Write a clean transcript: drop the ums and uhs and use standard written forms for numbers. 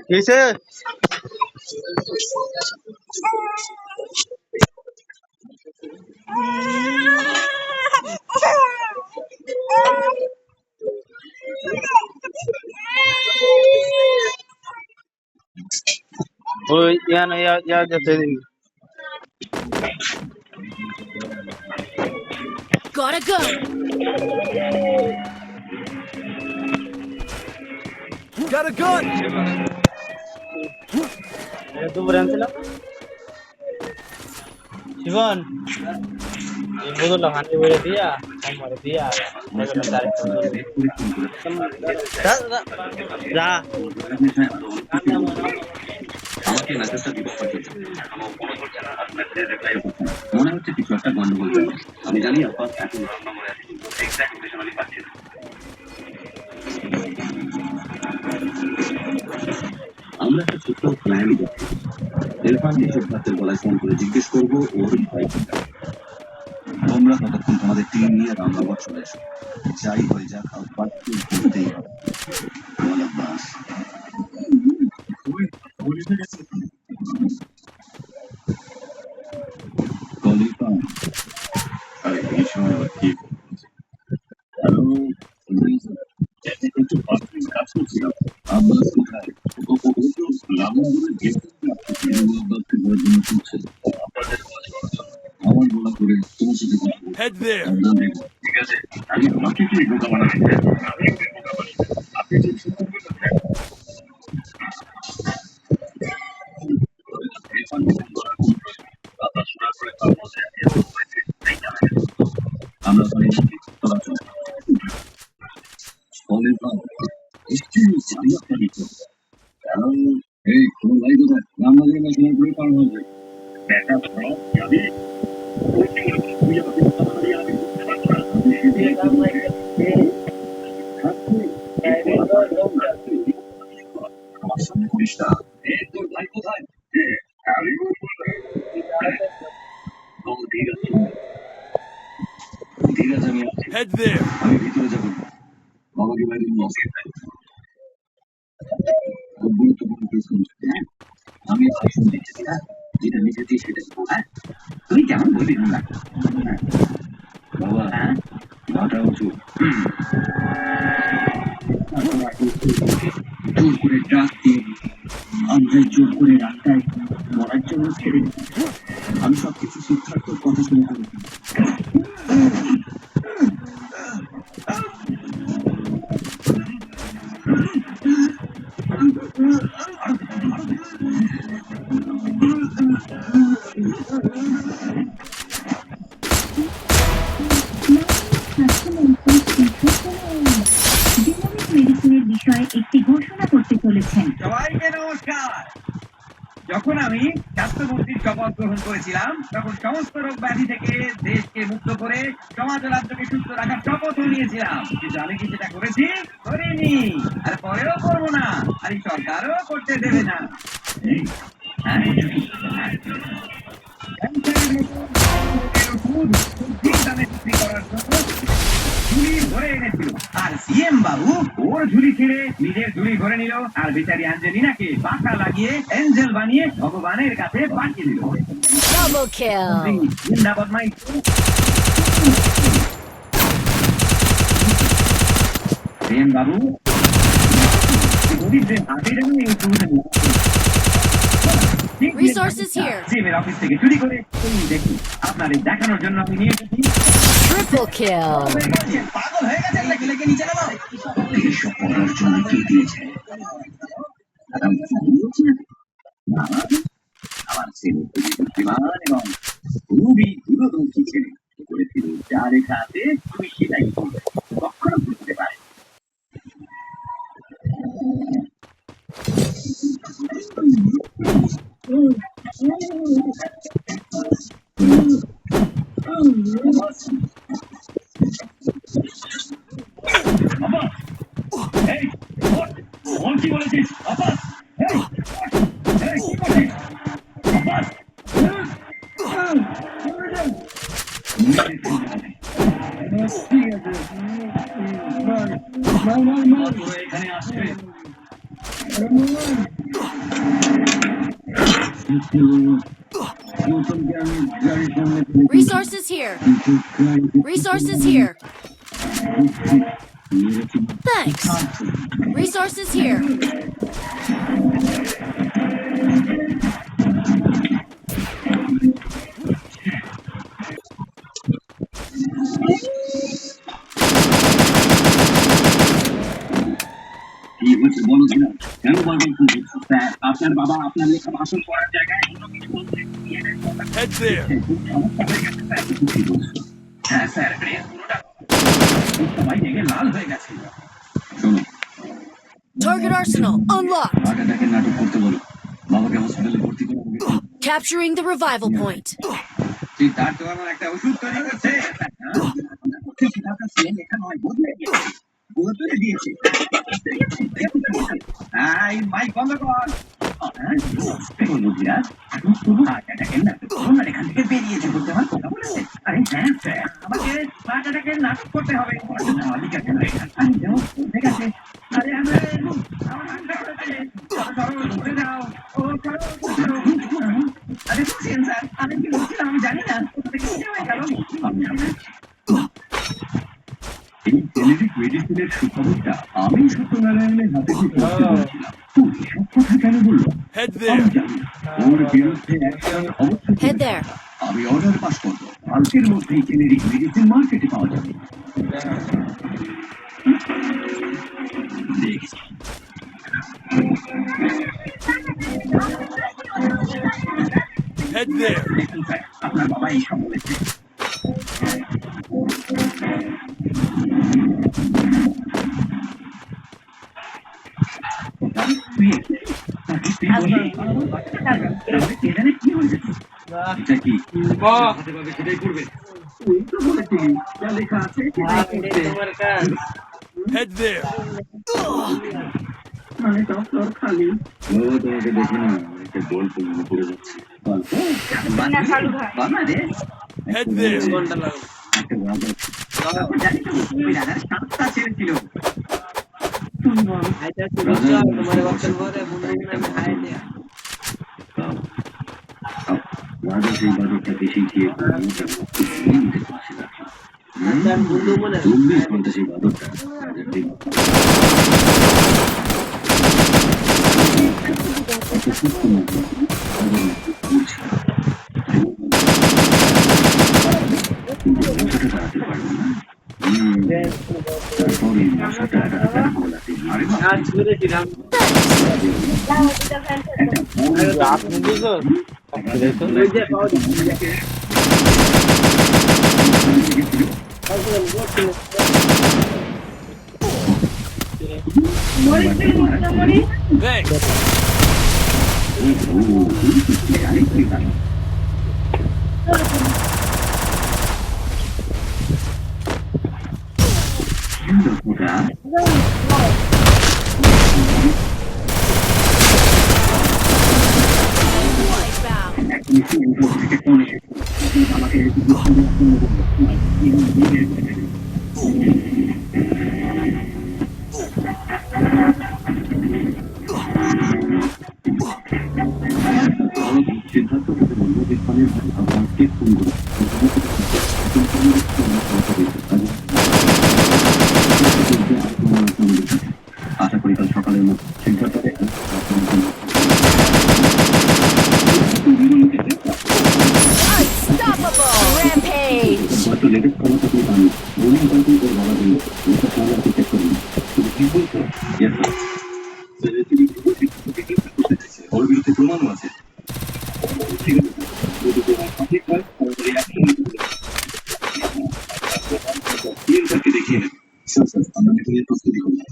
কিসে ওই ইয়া যেতে দিন Gotta go. Got a gun. তো বলে আনছিলাম জীবন এই বদল হানি বলে দিয়া আমার দিয়া যা আমাকে মেসেজটা দিতে পারছে মনে হচ্ছে কিছু একটা গন্ডগোল চলছে। আমি জানি আপা এখন নম্বরে আছে কিন্তু এক্সাক্ট লোকেশন আমি পাচ্ছি না। আমরা একটা ছোট্ট প্ল্যান করছি। ইরফান এসব ভাতের গলায় ফোন করে জিজ্ঞেস করবো ওর ভাই তোমরা ততক্ষণ তোমাদের টিম নিয়ে রামনগর চলে এসো। যাই হয়ে যাক আব্বাসকে করতেই হবে। বল আব্বাস কলিফা আরে এই সময় আবার কি হ্যালো একটু পার্সোনাল কাজ করছিলাম। আব্বাস কোথায়? ও তো রামনগরের গেস্ট আব্বাসকে বলার জন্য শুনছে আমার বলা করে তোমার সাথে কথা বলবো। Head there. ঠিক আছে আমি আমাকে কি বোকা বানাচ্ছি আমি একটু বোকা বানাচ্ছি আপনি যে আমরা ওখানে চলাচল এই তোমার ভাই কোথায় রামনগরের মাঝে করে পার হবে দেখা যাবি আমার সামনে করিস না তোর ভাই কোথায় ঠিক আছে ঠিক আছে আমি Head there. আমি ভিতরে যাবো বাবাকে বাইরে লস খুব গুরুত্বপূর্ণ কেস হ্যাঁ আমি ভাষণ দিচ্ছি হ্যাঁ যেটা লিখেছি সেটা হ্যাঁ তুই কেমন বলবি না বাবা হ্যাঁ মাথা উঁচু জোর করে ডাক দিয়ে আমরা জোর করে রাস্তায় মরার জন্য ছেড়ে দিই আমি সবকিছু সিদ্ধার্থ কথা শুনে করি মেডিসিনের বিষয়ে একটি ঘোষণা করতে চলেছেন। সবাইকে নমস্কার। যখন আমি স্বাস্থ্যমন্ত্রীর শপথ গ্রহণ করেছিলাম তখন সমস্ত রোগ ব্যাধি থেকে দেশকে মুক্ত করে সমাজ ও রাজ্যকে সুস্থ রাখার শপথও নিয়েছিলাম, কিন্তু আমি কি সেটা করেছি? করিনি, আর পরেও করবো না, আর এই সরকারও করতে দেবে না। ঝুলি ভরে এনেছিল আর সিএম বাবু ওর ঝুলি ছেড়ে নিজের ঝুলি ভরে নিল আর বেচারি অ্যাঞ্জেলিনাকে পাখা লাগিয়ে এঞ্জেল বানিয়ে ভগবানের কাছে পাঠিয়ে দিল। Double kill. জিন্দাবাদ মাই সিএম বাবু গরিবদের হাতে Resources here. সিএমের অফিস থেকে চুরি করে দেখি আপনার দেখানোর জন্য আমি নিয়ে এসেছি। Triple kill. পাগল হয়ে গেছে নাকি? লেগে নিচে নামাও। এইসব করার জন্য কে দিয়েছে আমার ছেলে বুদ্ধিমান এবং খুবই দূরদর্শী ছেলে করেছিল যা রেখা আছে তুমি সেটাই করবে, কখনো বুঝতে পারে কি বলেছিস আব্বাস? কি বলছিস আব্বাস? ঠিক আছে এখানে আসছে। Resources here. Resources here. Thanks. Resources here. কি হয়েছে বলো কিনা? কেন বারবার খুঁজছো? স্যার, আপনার বাবা আপনার লেখা ভাষণ পড়ার জায়গায় অন্য কিছু বলতে Head there. কি বলছো? হ্যাঁ স্যার, পুরোটা সবাই রেগে লাল হয়ে গেছে। শোনো, Target arsenal unlocked. হার্ট অ্যাটাকের নাটক করতে বলো। বাবাকে হসপিটালে ভর্তি করে হবে। Capturing the revival point. Siddharth আমার একটা ওষুধ তৈরি করছে। আপনার ছেলে লেখা নয়, বদলে গিয়েছে। বদলে দিয়েছে। এই মাইক বন্ধ কর। হার্ট অ্যাটাকের নাটক করুন আর এখান থেকে বেরিয়েছে বলতে আমার কথা বলেছে। আরে হ্যাঁ স্যার, আমাকে হার্ট অ্যাটাকের নাটক করতে হবে। ঠিক আছে, আমি যাও, ঠিক আছে। আরে আমার হাতটা করেছে। ঘুরে যাও। ও চলো, চলো। আরে বলছেন স্যার, আমি কি বলছিলাম আমি জানি না। কোথা থেকে কি হয়ে গেল? এই জেনেরিক মেডিসিনের সুখবরটা আমি সত্যনারায়ণের হাতে দিয়ে পড়তে বলছিলাম। তো এসব কথা কেন বললো? Head আমি there. জানি না। ওর বিরুদ্ধে অ্যাকশন অবশ্যই Head there. আমি অর্ডার পাস করবো। কালকের মধ্যেই জেনেরিক মেডিসিন মার্কেটে পাওয়া যাবে। দেখছি। Head there. দেখুন স্যার, আপনার বাবা এইসব বলেছে। কি হয়েছে? এটা কি? বাহ, হাতে পাবে সেটাই করবে। তুই তো বলেছিলি যা লেখা আছে সেটাই করতে। তোমার কাজ। Head there. মানে ডক্টর খালি। বাবা তোমাকে দেখে না, একটা গল্প মনে পড়ে যাচ্ছে। গল্প? Bangladesh Head there. ঘন্টা লাগবে। একটা রাজা জানি তো, ওই রাজার 7টা ছেলে ছিল। আইতা ছিল তোমার বক্তব্য পরে বন্ধু নামে হাই দেয়া। রাজা সেই বাদকটাকে শিখিয়ে মিনিটের পাশে রাখলো। তার বন্ধু মনে 24 ঘন্টা সেই বাদকটা রাজার দিন। একটা সূক্ষ্ম মন্ত্র রাজার মধ্যে পৌঁছে। কিন্তু মশাটা তাড়াতে পারলো না। তারপর এই মশাটা রাজার গলাতে আরে আজ করেছিলাম। আপনি বুঝো ওই যে পাওয়া যায়। Thanks. Wipeout. সিদ্ধার্থ মন্দির ভগবানকে ফোন করে আশা করি কাল সকালের মধ্যে সিদ্ধার্থকে Unstoppable. Rampage. হয়তো লেটেস্ট খবর থাকলে আমি মনে হয়তো ওর বাবা দিল ওটা সামনে আপনি চেক করুন। তুমি কি বলছো? ওর বিরুদ্ধে প্রমাণও আছে। ঠিক আছে, যদি প্রমাণ সঠিক হয় তাহলে অ্যাকশন নিতে হবে। তাকে দেখিয়ে নেব। স্যার আমরা মিটিংয়ের প্রস্তুতি করলাম।